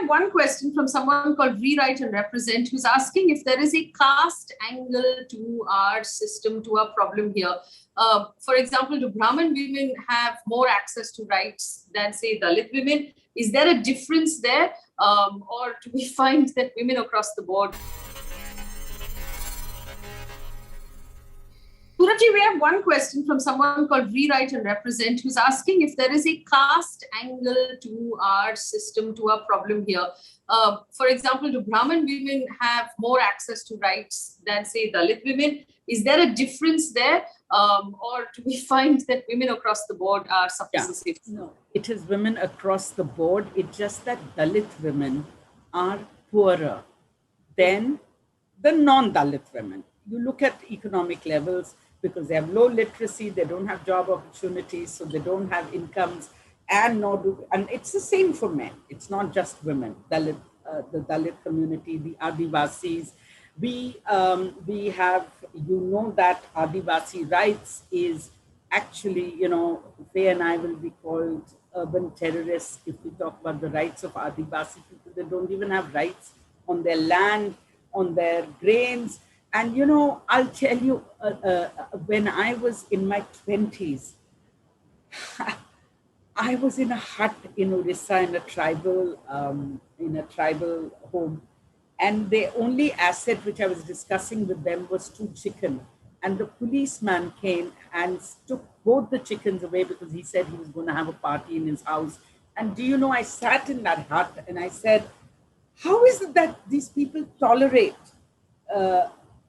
one question from someone called Rewrite and Represent, who's asking if there is a caste angle to our system, to our problem here. For example, do Brahmin women have more access to rights than, say, Dalit women? Is there a difference there? Or do we find that women across the board? Poonam, we have one question from someone called Rewrite and Represent, who's asking if there is a caste angle to our system, to our problem here. For example, do Brahmin women have more access to rights than, say, Dalit women? Is there a difference there? Or do we find that women across the board are suffering the same? No, it is women across the board. It's just that Dalit women are poorer than the non-Dalit women. You look at economic levels, because they have low literacy, they don't have job opportunities, so they don't have incomes, and it's the same for men. It's not just women. The Dalit community, the Adivasis, we have, that Adivasi rights is actually, Faye and I will be called urban terrorists if we talk about the rights of Adivasi people. They don't even have rights on their land, on their grains. And, I'll tell you, when I was in my 20s, I was in a hut in Orissa in a tribal home. And the only asset which I was discussing with them was 2 chickens. And the policeman came and took both the chickens away because he said he was going to have a party in his house. And do you know, I sat in that hut and I said, how is it that these people tolerate?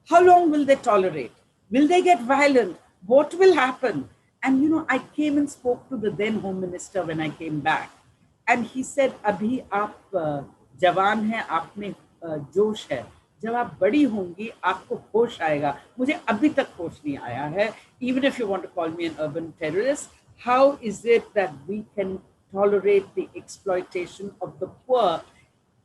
How long will they tolerate? Will they get violent? What will happen? And, I came and spoke to the then Home Minister when I came back. And he said, Abhi aap jawan hai, aap mein josh hai. Jab aap badi hongi, aapko hosh aayega. Mujhe abhi tak hosh nahi aaya hai. Even if you want to call me an urban terrorist, how is it that we can tolerate the exploitation of the poor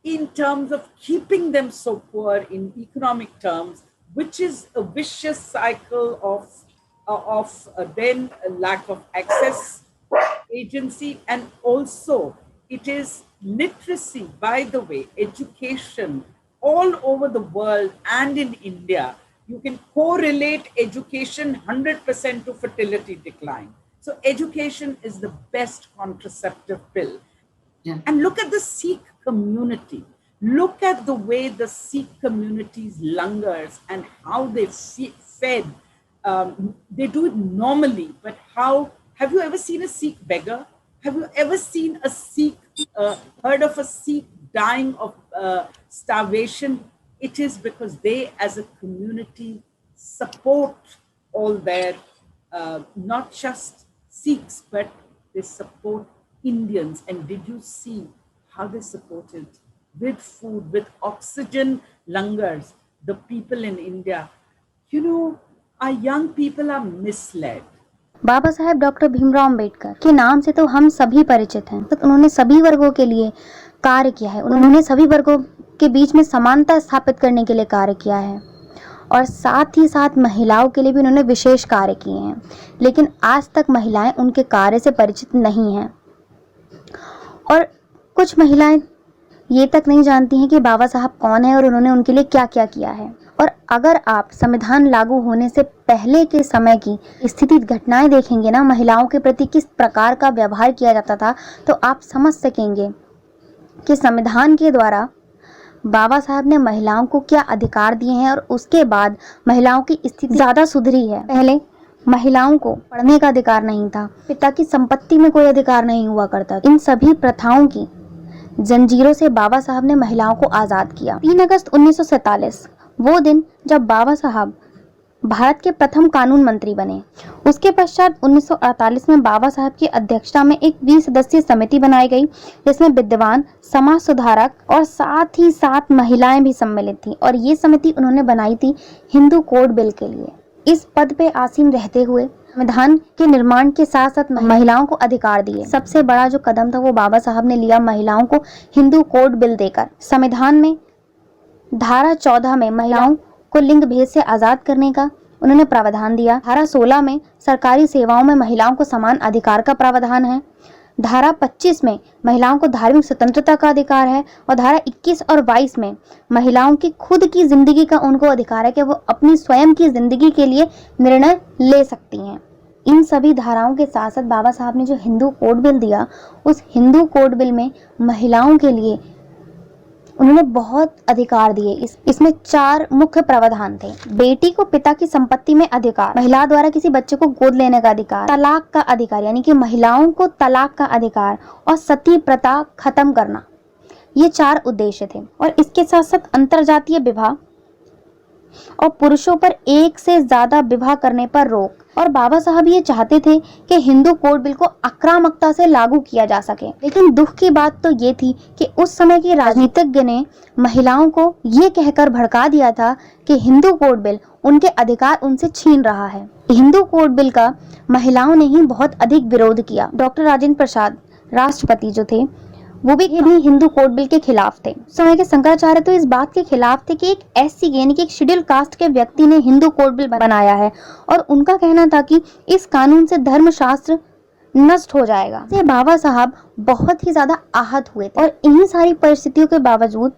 in terms of keeping them so poor in economic terms, which is a vicious cycle of then a lack of access, agency, and also it is literacy, by the way, education all over the world and in India. You can correlate education 100% to fertility decline. So education is the best contraceptive pill. Yeah. And look at the Sikh community. Look at the way the Sikh communities langars and how they fed. They do it normally, but how? Have you ever seen a Sikh beggar? Have you ever seen a Sikh, heard of a Sikh dying of starvation? It is because they as a community support all their, not just Sikhs, but they support Indians. And did you see how they supported? With food, with oxygen langars, the people in India. Our young people are misled. Baba Saheb doctor Bhimrao Ambedkar के नाम से तो हम सभी परिचित हैं। तो उन्होंने सभी वर्गों के लिए कार्य किया है। उन्होंने सभी वर्गों के बीच में समानता स्थापित करने के लिए कार्य किया है और साथ ही साथ महिलाओं के लिए भी उन्होंने विशेष कार्य किए हैं। लेकिन आज तक महिलाएं उनके कार्य से परिचित नहीं हैं और कुछ महिलाएं ये तक नहीं जानती हैं कि बाबा साहब कौन है और उन्होंने उनके लिए क्या क्या किया है। और अगर आप संविधान लागू होने से पहले के समय की स्थिति घटनाएं देखेंगे ना, महिलाओं के प्रति किस प्रकार का व्यवहार किया जाता था, तो आप समझ सकेंगे कि संविधान के द्वारा बाबा साहब ने महिलाओं को क्या अधिकार दिए हैं और उसके बाद महिलाओं की स्थिति ज़्यादा सुधरी है। पहले महिलाओं को पढ़ने का अधिकार नहीं था, पिता की संपत्ति में कोई अधिकार नहीं हुआ करता। इन सभी प्रथाओं की जंजीरों से बाबा साहब ने महिलाओं को आज़ाद किया। 3 अगस्त 1947 वो दिन जब बाबा साहब भारत के प्रथम कानून मंत्री बने। उसके पश्चात 1948 में बाबा साहब की अध्यक्षता में एक 20 सदस्यीय समिति बनाई गई, जिसमें विद्वान, समाज सुधारक और साथ ही साथ महिलाएं भी सम्मिलित थी। और ये समिति उन्होंने बनाई थी हिंदू कोड बिल के लिए। इस पद पे आसीन रहते हुए संविधान के निर्माण के साथ साथ महिलाओं को अधिकार दिए। सबसे बड़ा जो कदम था वो बाबा साहब ने लिया महिलाओं को हिंदू कोड बिल देकर। संविधान में धारा 14 में महिलाओं को लिंग भेद से आज़ाद करने का उन्होंने प्रावधान दिया। धारा 16 में सरकारी सेवाओं में महिलाओं को समान अधिकार का प्रावधान है। धारा 25 में महिलाओं को धार्मिक स्वतंत्रता का अधिकार है और धारा 21 और 22 में महिलाओं की खुद की जिंदगी का उनको अधिकार है कि वो अपनी स्वयं की जिंदगी के लिए निर्णय ले सकती हैं। इन सभी धाराओं के साथ साथ बाबा साहब ने जो हिंदू कोड बिल दिया, उस हिंदू कोड बिल में महिलाओं के लिए उन्होंने बहुत अधिकार दिए। इसमें 4 मुख्य प्रावधान थे। बेटी को पिता की संपत्ति में अधिकार, महिला द्वारा किसी बच्चे को गोद लेने का अधिकार, तलाक का अधिकार यानी कि महिलाओं को तलाक का अधिकार और सती प्रथा खत्म करना। ये 4 उद्देश्य थे। और इसके साथ साथ अंतरजातीय विवाह और पुरुषों पर एक से ज्यादा विवाह करने पर रोक। और बाबा साहब ये चाहते थे कि हिंदू कोड बिल को आक्रामकता से लागू किया जा सके। लेकिन दुख की बात तो ये थी कि उस समय के राजनीतिज्ञ ने महिलाओं को ये कहकर भड़का दिया था कि हिंदू कोड बिल उनके अधिकार उनसे छीन रहा है। हिंदू कोड बिल का महिलाओं ने ही बहुत अधिक विरोध किया। डॉक्टर राजेंद्र प्रसाद राष्ट्रपति जो थे वो भी हिंदू कोड बिल के खिलाफ थे। उस समय के शंकराचार्य तो इस बात के खिलाफ थे कि एक एससी यानी कि एक शेड्यूल कास्ट के व्यक्ति ने हिंदू कोड बिल बनाया है और उनका कहना था कि इस कानून से धर्मशास्त्र नष्ट हो जाएगा। से बाबा साहब बहुत ही ज्यादा आहत हुए थे और इन्हीं सारी परिस्थितियों के बावजूद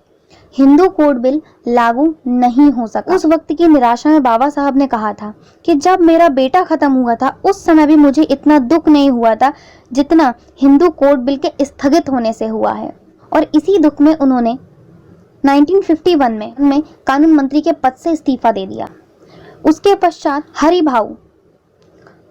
हिंदू कोड बिल लागू नहीं हो सका। उस वक्त की निराशा में बाबा साहब ने कहा था कि जब मेरा बेटा खत्म हुआ था उस समय भी मुझे इतना दुख नहीं हुआ था जितना हिंदू कोड बिल के स्थगित होने से हुआ है। और इसी दुख में उन्होंने 1951 में कानून मंत्री के पद से इस्तीफा दे दिया। उसके पश्चात हरिभाऊ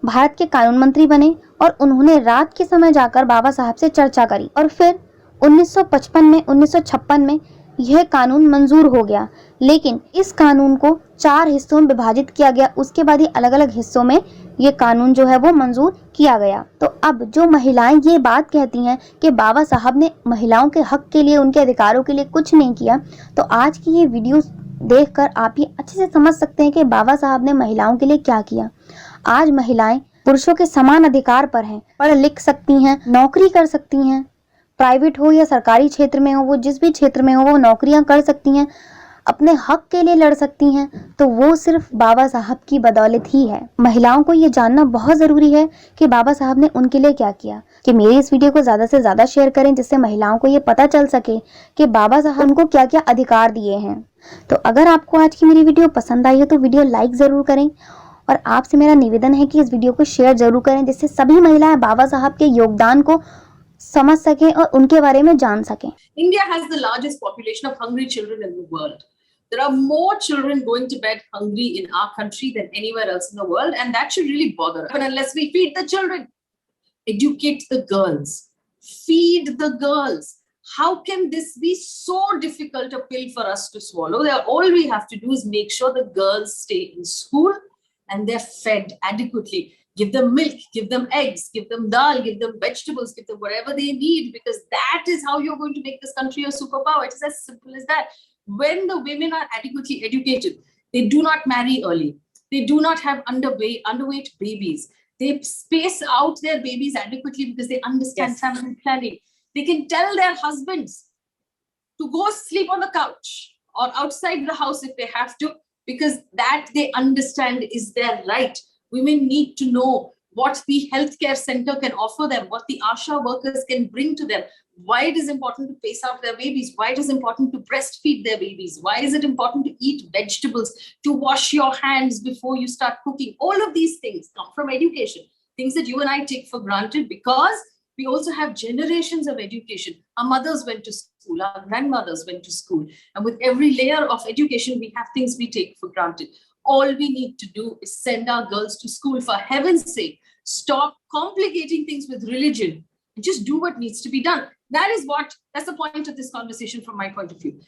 भारत के कानून मंत्री बने और उन्होंने रात के समय जाकर बाबा साहब से चर्चा करी और फिर 1956 में यह कानून मंजूर हो गया। लेकिन इस कानून को 4 हिस्सों में विभाजित किया गया। उसके बाद ये अलग अलग हिस्सों में ये कानून जो है वो मंजूर किया गया। तो अब जो महिलाएं ये बात कहती हैं कि बाबा साहब ने महिलाओं के हक के लिए, उनके अधिकारों के लिए कुछ नहीं किया, तो आज की ये वीडियो देखकर आप ये अच्छे से समझ सकते हैं कि बाबा साहब ने महिलाओं के लिए क्या किया। आज महिलाएं पुरुषों के समान अधिकार पर हैं, पढ़ लिख सकती हैं, नौकरी कर सकती हैं, प्राइवेट हो या सरकारी क्षेत्र में हो, वो जिस भी क्षेत्र में हो वो नौकरियां कर सकती हैं, अपने हक के लिए लड़ सकती हैं। तो वो सिर्फ बाबा साहब की बदौलत ही है। महिलाओं को ये जानना बहुत ज़रूरी है कि बाबा साहब ने उनके लिए क्या किया। कि मेरी इस वीडियो को ज़्यादा से ज़्यादा शेयर करें जिससे महिलाओं को ये पता चल सके कि बाबा साहब उनको क्या क्या अधिकार दिए हैं। तो अगर आपको आज की मेरी वीडियो पसंद आई हो तो वीडियो लाइक ज़रूर करें और आपसे मेरा निवेदन है कि इस वीडियो को शेयर जरूर करें जिससे सभी महिलाएं बाबा साहब के योगदान को समझ सकें और उनके बारे में जान सकें। India has the largest population of hungry children in the world. There are more children going to bed hungry in our country than anywhere else in the world, and that should really bother us. But unless we feed the children, educate the girls, feed the girls. How can this be so difficult a pill for us to swallow? All we have to do is make sure the girls stay in school and they're fed adequately. Give them milk, give them eggs, give them dal, give them vegetables, give them whatever they need, because that is how you're going to make this country a superpower. It is as simple as that. When the women are adequately educated, they do not marry early. They do not have underweight babies. They space out their babies adequately because they understand family planning. They can tell their husbands to go sleep on the couch or outside the house if they have to, because that they understand is their right. Women need to know what the healthcare center can offer them, what the ASHA workers can bring to them, why it is important to pace out their babies, why it is important to breastfeed their babies, why is it important to eat vegetables, to wash your hands before you start cooking. All of these things come from education, things that you and I take for granted because we also have generations of education. Our mothers went to school, our grandmothers went to school, and with every layer of education, we have things we take for granted. All we need to do is send our girls to school. For heaven's sake, stop complicating things with religion and just do what needs to be done. That's the point of this conversation from my point of view.